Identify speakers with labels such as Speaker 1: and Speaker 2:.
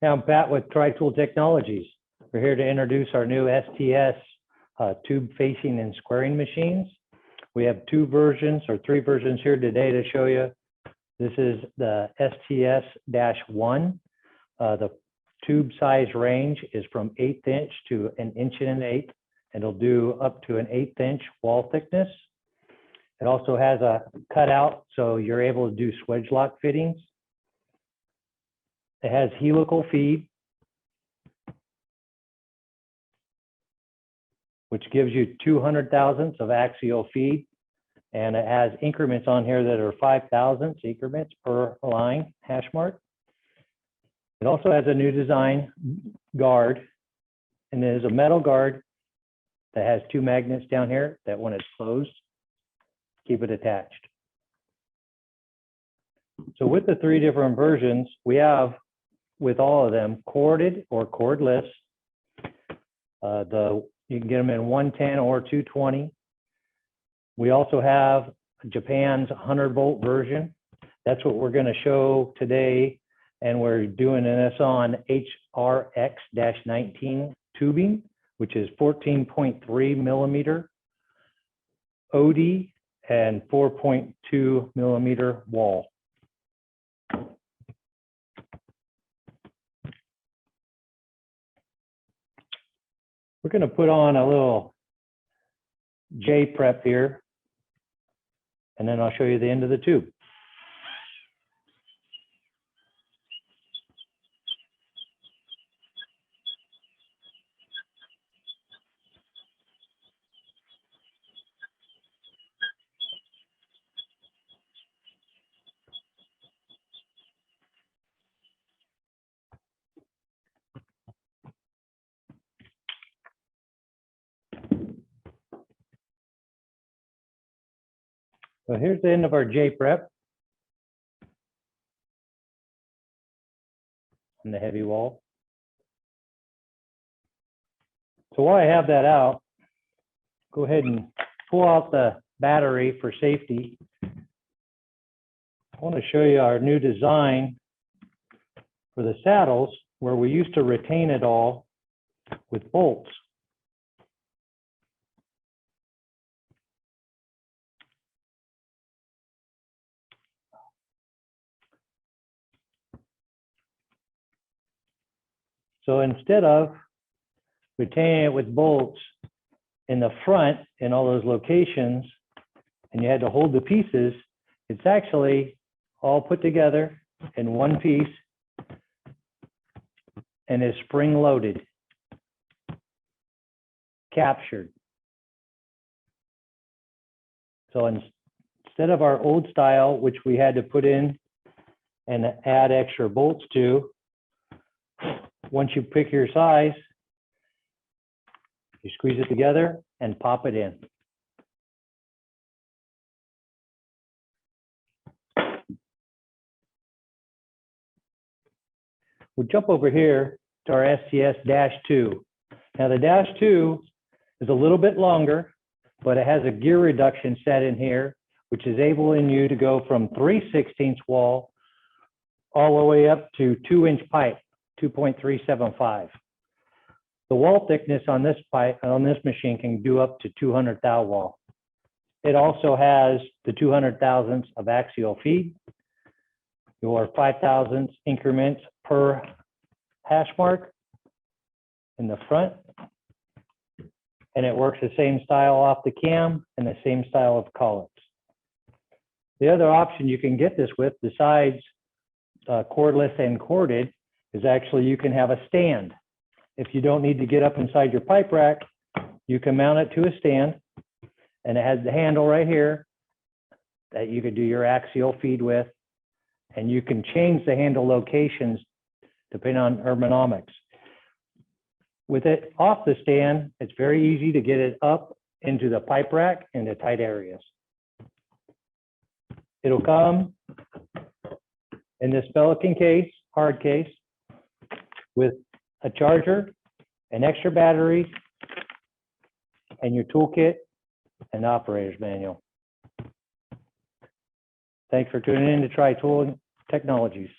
Speaker 1: Now I'm Pat with Tri-Tool Technologies. We're here to introduce our new STS tube facing and squaring machines. We have three versions here today to show you. This is the STS-1. The tube size range is from 1/8 inch to 1 1/8 inch, and it'll do up to an 1/8 inch wall thickness. It also has a cutout, so you're able to do swedge lock fittings. It has helical feed, which gives you 200 thousandths of axial feed. And it has increments on here that are 5 thousandths increments per line hash mark. It also has a new design guard, and it is a metal guard that has 2 magnets down here that when it's closed, keep it attached. So with the 3 different versions, we have with all of them corded or cordless. You can get them in 110 or 220. We also have Japan's 100-volt version. That's what we're going to show today, and we're doing this on HRX-19 tubing, which is 14.3 millimeter OD and 4.2 millimeter wall. We're going to put on a little J prep here, and then I'll show you the end of the tube. So here's the end of our J prep and the heavy wall. So while I have that out, go ahead and pull out the battery for safety. I want to show you our new design for the saddles, where we used to retain it all with bolts. So instead of retaining it with bolts in the front in all those locations, and you had to hold the pieces, it's actually all put together in one piece and is spring loaded, captured. So instead of our old style, which we had to put in and add extra bolts to, once you pick your size, you squeeze it together and pop it in. We'll jump over here to our STS-2. Now the -2 is a little bit longer, but it has a gear reduction set in here, which is enabling you to go from 3/16 wall all the way up to 2-inch pipe. 2.375. The wall thickness on this pipe, on this machine, can do up to 200 thou wall. It also has the 200 thousandths of axial feed, your 5 thousandths increments per hash mark in the front, and it works the same style off the cam and the same style of collets. The other option you can get this with, besides cordless and corded, is actually you can have a stand. If you don't need to get up inside your pipe rack, you can mount it to a stand, and it has the handle right here that you could do your axial feed with, and you can change the handle locations depending on ergonomics. With it off the stand, it's very easy to get it up into the pipe rack into tight areas. It'll come in this Pelican case, hard case, with a charger, an extra battery, and your toolkit and operator's manual. Thanks for tuning in to Tri-Tool Technologies.